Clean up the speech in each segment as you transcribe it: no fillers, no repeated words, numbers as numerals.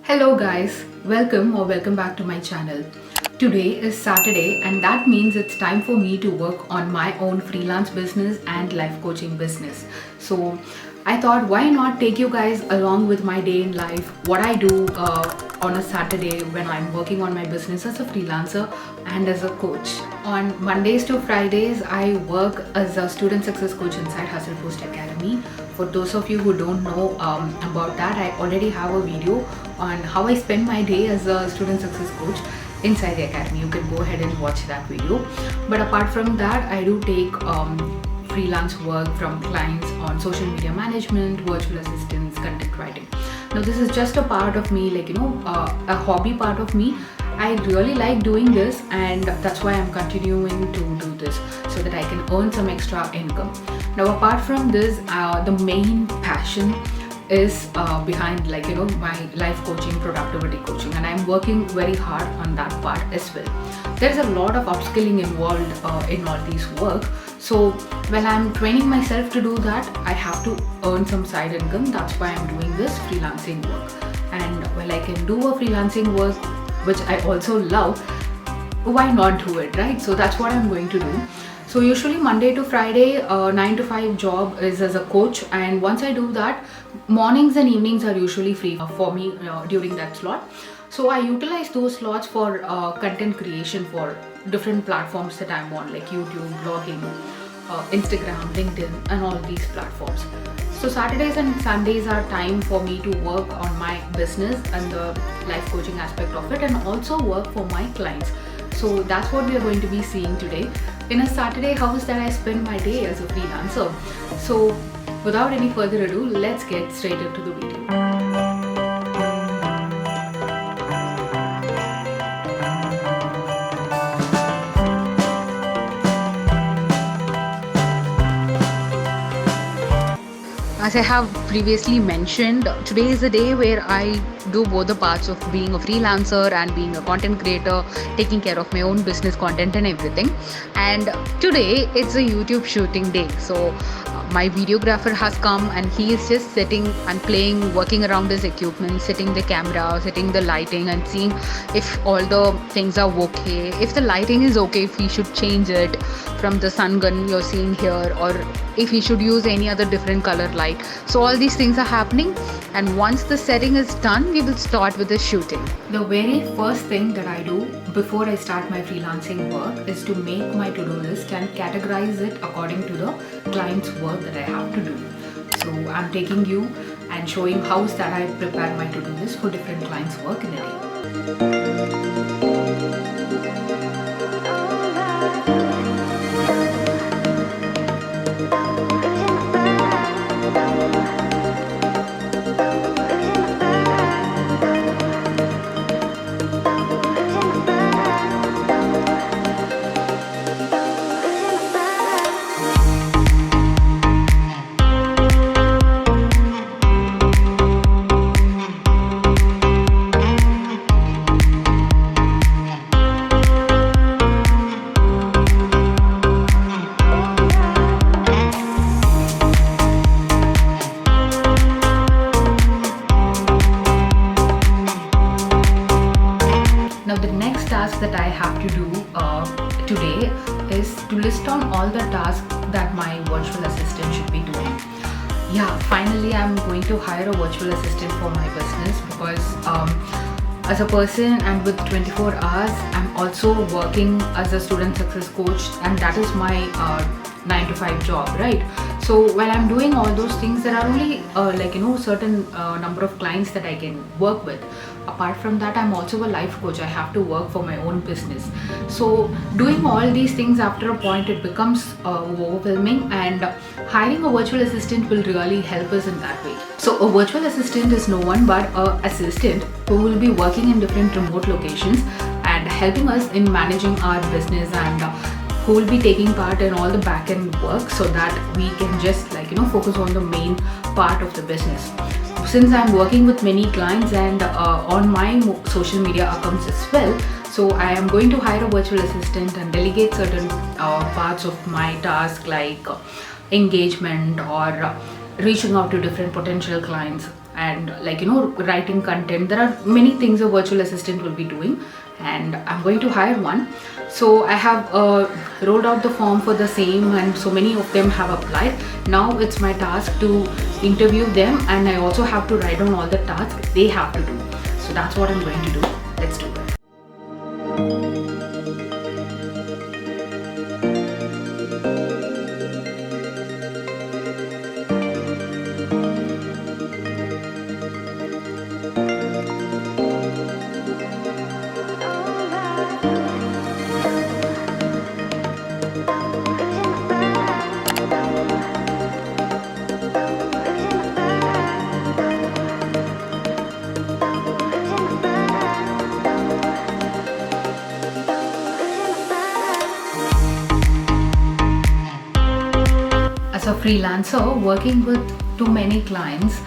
Hello guys, welcome back to my channel. Today is Saturday and that means it's time for me to work on my own freelance business and life coaching business. So I thought why not take you guys along with my day in life, what I do on a Saturday when I'm working on my business as a freelancer and as a coach. On Mondays to Fridays, I work as a student success coach inside Hustle Boost Academy. For those of you who don't know about that, I already have a video on how I spend my day as a student success coach inside the academy. You can go ahead and watch that video. But apart from that, I do take freelance work from clients on social media management, virtual assistants, content writing. Now this is just a part of me, a hobby part of me. I really like doing this and that's why I'm continuing to do this so that I can earn some extra income. Now apart from this, the main passion is behind my life coaching, productivity coaching, and I'm working very hard on that part as well. There's a lot of upskilling involved in all these work. So when I'm training myself to do that, I have to earn some side income. That's why I'm doing this freelancing work. And while I can do a freelancing work, which I also love, why not do it, right? So that's what I'm going to do. So usually Monday to Friday, 9 to 5 job is as a coach, and once I do that, mornings and evenings are usually free for me during that slot. So I utilize those slots for content creation for different platforms that I'm on, like YouTube, blogging, Instagram, LinkedIn, and all these platforms. So Saturdays and Sundays are time for me to work on my business and the life coaching aspect of it, and also work for my clients. So that's what we are going to be seeing today. In a Saturday, how is that I spend my day as a freelancer. So without any further ado, let's get straight into the video. As I have previously mentioned, today is the day where I do both the parts of being a freelancer and being a content creator, taking care of my own business content and everything. And today it's a YouTube shooting day. So my videographer has come and he is just sitting and playing, working around his equipment, setting the camera, setting the lighting and seeing if all the things are okay. If the lighting is okay, if we should change it from the sun gun you're seeing here, or if we should use any other different color light. So all these things are happening, and once the setting is done, we will start with the shooting. The very first thing that I do before I start my freelancing work is to make my to-do list and categorize it according to the client's work that I have to do. So I'm taking you and showing how is that I prepare my to-do list for different clients' work in a day. That I have to do today is to list down all the tasks that my virtual assistant should be doing. Yeah, finally I'm going to hire a virtual assistant for my business because as a person and with 24 hours, I'm also working as a student success coach, and that is my 9 to 5 job, right? So while I'm doing all those things, there are only certain number of clients that I can work with. Apart from that, I'm also a life coach. I have to work for my own business. So doing all these things, after a point it becomes overwhelming, and hiring a virtual assistant will really help us in that way. So a virtual assistant is no one but an assistant who will be working in different remote locations and helping us in managing our business, and who will be taking part in all the back-end work so that we can just focus on the main part of the business. Since I'm working with many clients and on my social media accounts as well, so I am going to hire a virtual assistant and delegate certain parts of my task, like engagement or reaching out to different potential clients and writing content. There are many things a virtual assistant will be doing, and I'm going to hire one. So I have rolled out the form for the same, and so many of them have applied. Now it's my task to interview them, and I also have to write down all the tasks they have to do. So that's what I'm going to do. Let's do it. As a freelancer working with too many clients,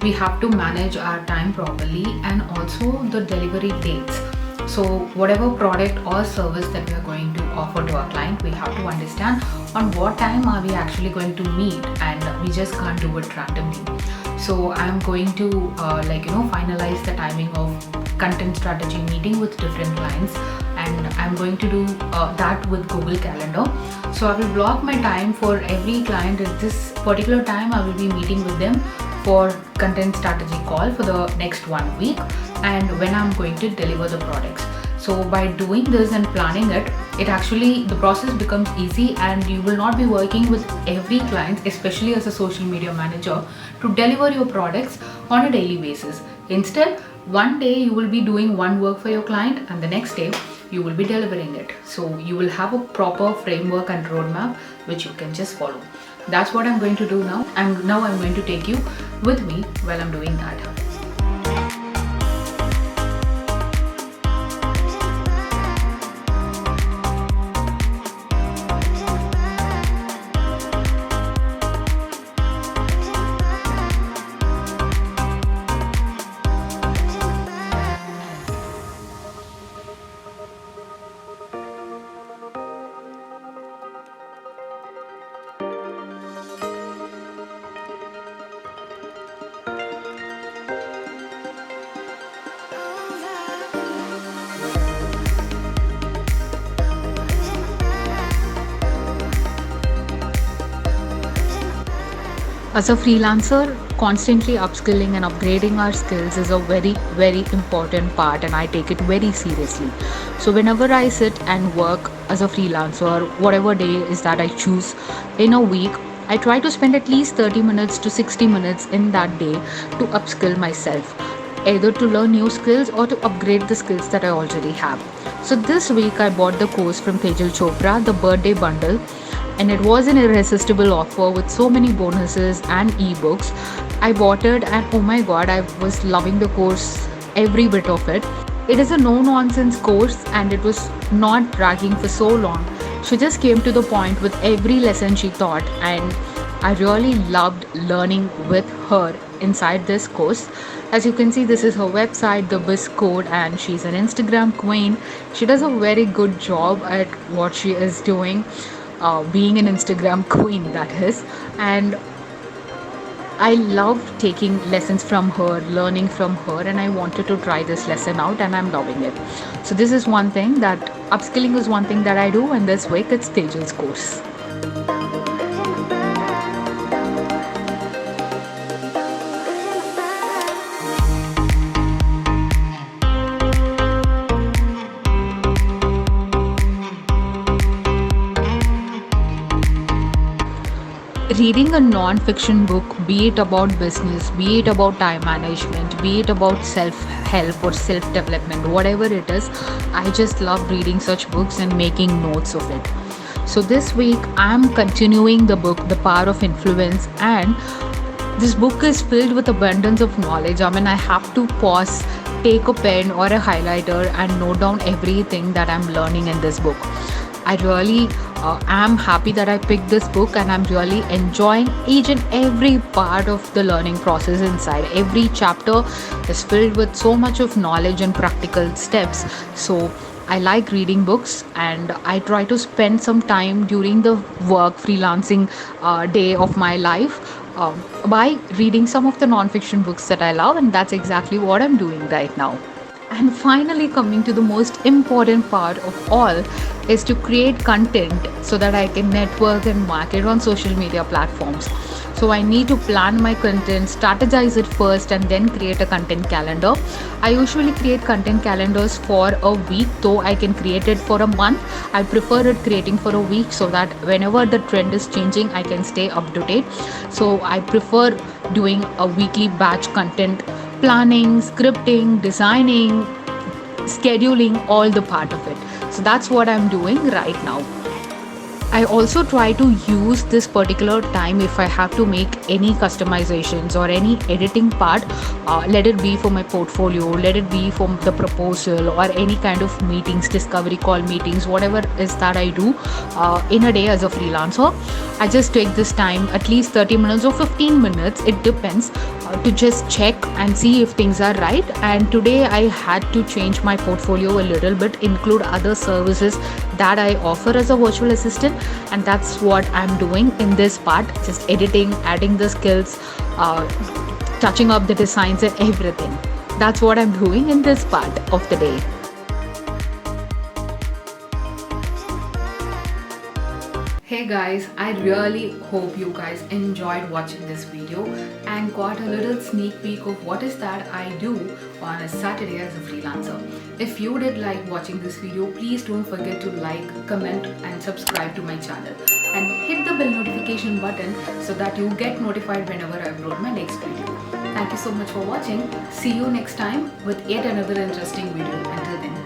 we have to manage our time properly and also the delivery dates. So whatever product or service that we are going to offer to our client, we have to understand on what time are we actually going to meet, and we just can't do it randomly. So I'm going to finalize the timing of content strategy meeting with different clients, and I'm going to do that with Google Calendar. So I will block my time for every client. At this particular time I will be meeting with them for content strategy call for the next 1 week, and when I'm going to deliver the products. So by doing this and planning it, the process becomes easy, and you will not be working with every client, especially as a social media manager, to deliver your products on a daily basis. Instead, one day you will be doing one work for your client, and the next day you will be delivering it. So you will have a proper framework and roadmap which you can just follow. That's what I'm going to do now. I'm going to take you with me while I'm doing that. As a freelancer, constantly upskilling and upgrading our skills is a very, very important part, and I take it very seriously. So whenever I sit and work as a freelancer, whatever day is that I choose in a week, I try to spend at least 30 minutes to 60 minutes in that day to upskill myself, either to learn new skills or to upgrade the skills that I already have. So this week I bought the course from Tejal Chopra, the birthday bundle, and it was an irresistible offer with so many bonuses and ebooks. I bought it, and oh my god, I was loving the course, every bit of it. It is a no nonsense course, and it was not dragging for so long. She just came to the point with every lesson she taught, and I really loved learning with her inside this course. As you can see, this is her website, the Biz Code, and she's an Instagram queen. She does a very good job at what she is doing. Being an Instagram queen, that is. And I loved taking lessons from her, learning from her, and I wanted to try this lesson out, and I'm loving it. So this is one thing that upskilling is one thing that I do, and this week it's Tejal's course. Reading a non-fiction book, be it about business, be it about time management, be it about self-help or self-development, whatever it is, I just love reading such books and making notes of it. So this week I'm continuing the book The Power of Influence, and this book is filled with abundance of knowledge. I mean, I have to pause, take a pen or a highlighter and note down everything that I'm learning in this book. I really am happy that I picked this book, and I'm really enjoying each and every part of the learning process inside. Every chapter is filled with so much of knowledge and practical steps. So I like reading books, and I try to spend some time during the work freelancing day of my life by reading some of the non-fiction books that I love, and that's exactly what I'm doing right now. And finally, coming to the most important part of all, is to create content so that I can network and market on social media platforms. So I need to plan my content, strategize it first, and then create a content calendar. I usually create content calendars for a week, though I can create it for a month. I prefer it creating for a week so that whenever the trend is changing, I can stay up to date. So I prefer doing a weekly batch content planning, scripting, designing, scheduling, all the part of it. So that's what I'm doing right now. I also try to use this particular time if I have to make any customizations or any editing part, let it be for my portfolio, let it be for the proposal or any kind of meetings, discovery call meetings, whatever is that I do in a day as a freelancer. I just take this time, at least 30 minutes or 15 minutes, it depends, to just check and see if things are right. And today I had to change my portfolio a little bit, include other services that I offer as a virtual assistant, and that's what I'm doing in this part, just editing, adding the skills, touching up the designs and everything. That's what I'm doing in this part of the day. Hey guys, I really hope you guys enjoyed watching this video and got a little sneak peek of what is that I do on a Saturday as a freelancer. If you did like watching this video, please don't forget to like, comment and subscribe to my channel and hit the bell notification button so that you get notified whenever I upload my next video. Thank you so much for watching. See you next time with yet another interesting video. Until then.